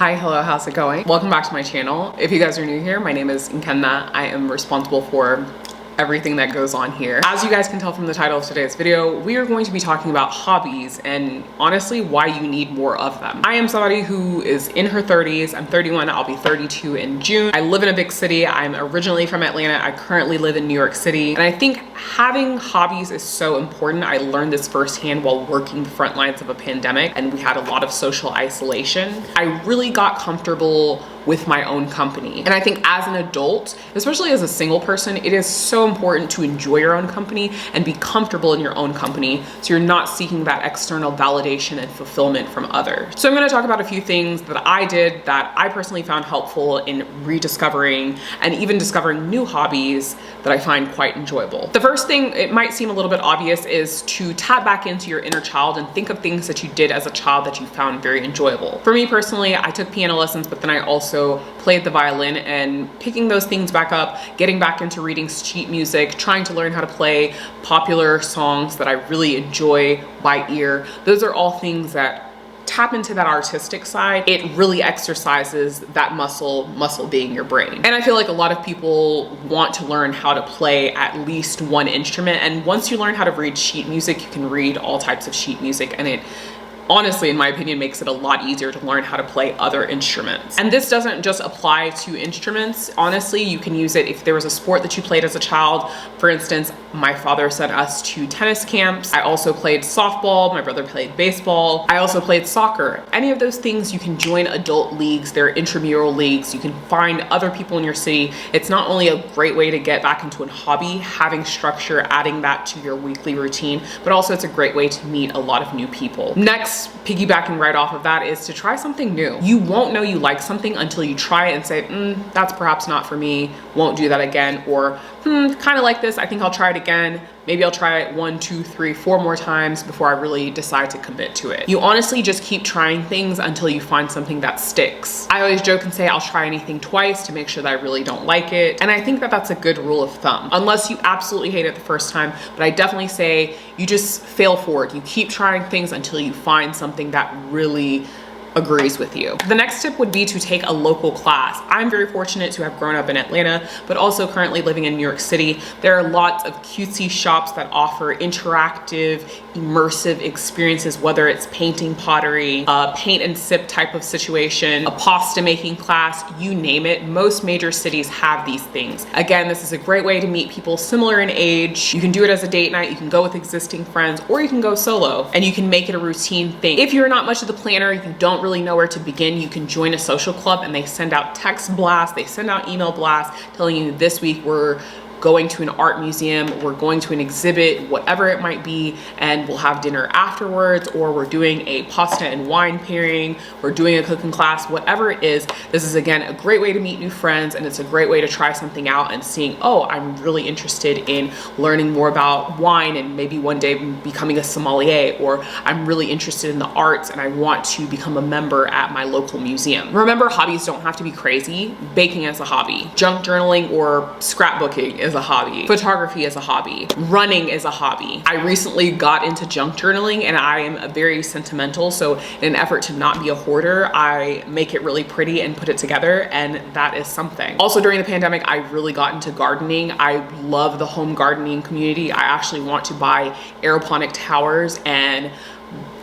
Hi, hello, how's it going? Welcome back to my channel. If you guys are new here, my name is Nkenna. I am responsible for everything that goes on here. As you guys can tell from the title of today's video, we are going to be talking about hobbies and honestly why you need more of them. I am somebody who is in her 30s. I'm 31, I'll be 32 in June. I live in a big city. I'm originally from Atlanta. I currently live in New York City. And I think having hobbies is so important. I learned this firsthand while working the front lines of a pandemic and we had a lot of social isolation. I really got comfortable with my own company. And I think as an adult, especially as a single person, it is so important to enjoy your own company and be comfortable in your own company so you're not seeking that external validation and fulfillment from others. So I'm gonna talk about a few things that I did that I personally found helpful in rediscovering and even discovering new hobbies that I find quite enjoyable. The first thing, it might seem a little bit obvious, is to tap back into your inner child and think of things that you did as a child that you found very enjoyable. For me personally, I took piano lessons, but then I also played the violin, and picking those things back up, getting back into reading sheet music, trying to learn how to play popular songs that I really enjoy by ear. Those are all things that tap into that artistic side. It really exercises that muscle being your brain. And I feel like a lot of people want to learn how to play at least one instrument. And once you learn how to read sheet music, you can read all types of sheet music, and it honestly, in my opinion, makes it a lot easier to learn how to play other instruments. And this doesn't just apply to instruments. Honestly, you can use it if there was a sport that you played as a child. For instance, my father sent us to tennis camps. I also played softball. My brother played baseball. I also played soccer. Any of those things, you can join adult leagues. There are intramural leagues. You can find other people in your city. It's not only a great way to get back into a hobby, having structure, adding that to your weekly routine, but also it's a great way to meet a lot of new people. Next, piggybacking right off of that, is to try something new. You won't know you like something until you try it and say, that's perhaps not for me, won't do that again, or kind of like this, I think I'll try it again. Maybe I'll try it 1, 2, 3, 4 more times before I really decide to commit to it. You honestly just keep trying things until you find something that sticks. I always joke and say I'll try anything twice to make sure that I really don't like it. And I think that that's a good rule of thumb, unless you absolutely hate it the first time. But I definitely say you just fail forward. You keep trying things until you find something that really agrees with you. The next tip would be to take a local class. I'm very fortunate to have grown up in Atlanta, but also currently living in New York City. There are lots of cutesy shops that offer interactive, immersive experiences, whether it's painting, pottery, a paint and sip type of situation, a pasta making class, you name it. Most major cities have these things. Again, this is a great way to meet people similar in age. You can do it as a date night, you can go with existing friends, or you can go solo, and you can make it a routine thing. If you're not much of the planner, you don't really know where to begin, you can join a social club and they send out text blasts, they send out email blasts telling you this week we're going to an art museum, we're going to an exhibit, whatever it might be, and we'll have dinner afterwards, or we're doing a pasta and wine pairing, we're doing a cooking class, whatever it is. This is again a great way to meet new friends, and it's a great way to try something out and seeing, oh, I'm really interested in learning more about wine and maybe one day becoming a sommelier, or I'm really interested in the arts and I want to become a member at my local museum. Remember, hobbies don't have to be crazy. Baking is a hobby. Junk journaling or scrapbooking is a hobby. Photography is a hobby. Running is a hobby. I recently got into junk journaling and I am very sentimental. So in an effort to not be a hoarder, I make it really pretty and put it together, and that is something. Also during the pandemic, I really got into gardening. I love the home gardening community. I actually want to buy aeroponic towers and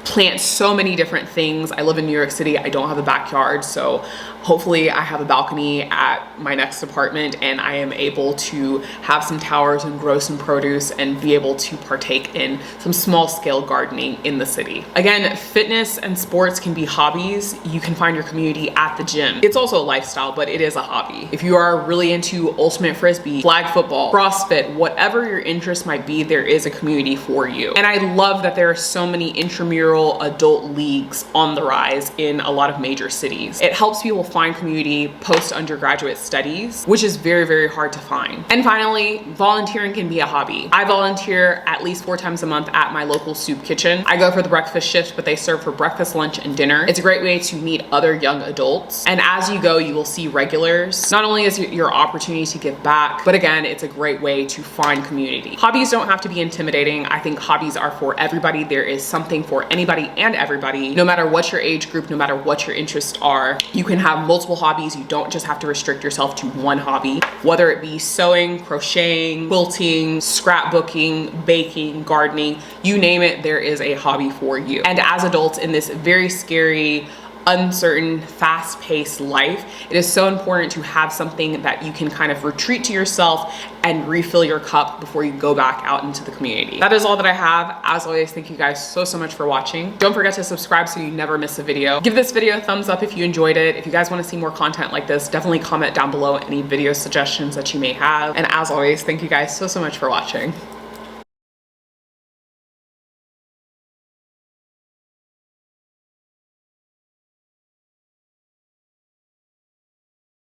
plant so many different things. I live in New York City. I don't have a backyard, so hopefully I have a balcony at my next apartment and I am able to have some towers and grow some produce and be able to partake in some small scale gardening in the city. Again, fitness and sports can be hobbies. You can find your community at the gym. It's also a lifestyle, but it is a hobby. If you are really into ultimate frisbee, flag football, CrossFit, whatever your interest might be, there is a community for you. And I love that there are so many intramural adult leagues on the rise in a lot of major cities. It helps people find community post-undergraduate studies, which is very, very hard to find. And finally, volunteering can be a hobby. I volunteer at least 4 times a month at my local soup kitchen. I go for the breakfast shift, but they serve for breakfast, lunch, and dinner. It's a great way to meet other young adults. And as you go, you will see regulars. Not only is it your opportunity to give back, but again, it's a great way to find community. Hobbies don't have to be intimidating. I think hobbies are for everybody. There is something for anybody anybody and everybody, no matter what your age group, no matter what your interests are. You can have multiple hobbies. You don't just have to restrict yourself to one hobby, whether it be sewing, crocheting, quilting, scrapbooking, baking, gardening, you name it, there is a hobby for you. And as adults in this very scary, uncertain, fast-paced life, it is so important to have something that you can kind of retreat to yourself and refill your cup before you go back out into the community. That is all that I have. As always, thank you guys so much for watching. Don't forget to subscribe so you never miss a video. Give this video a thumbs up if you enjoyed it. If you guys want to see more content like this, definitely comment down below any video suggestions that you may have. And as always, thank you guys so much for watching.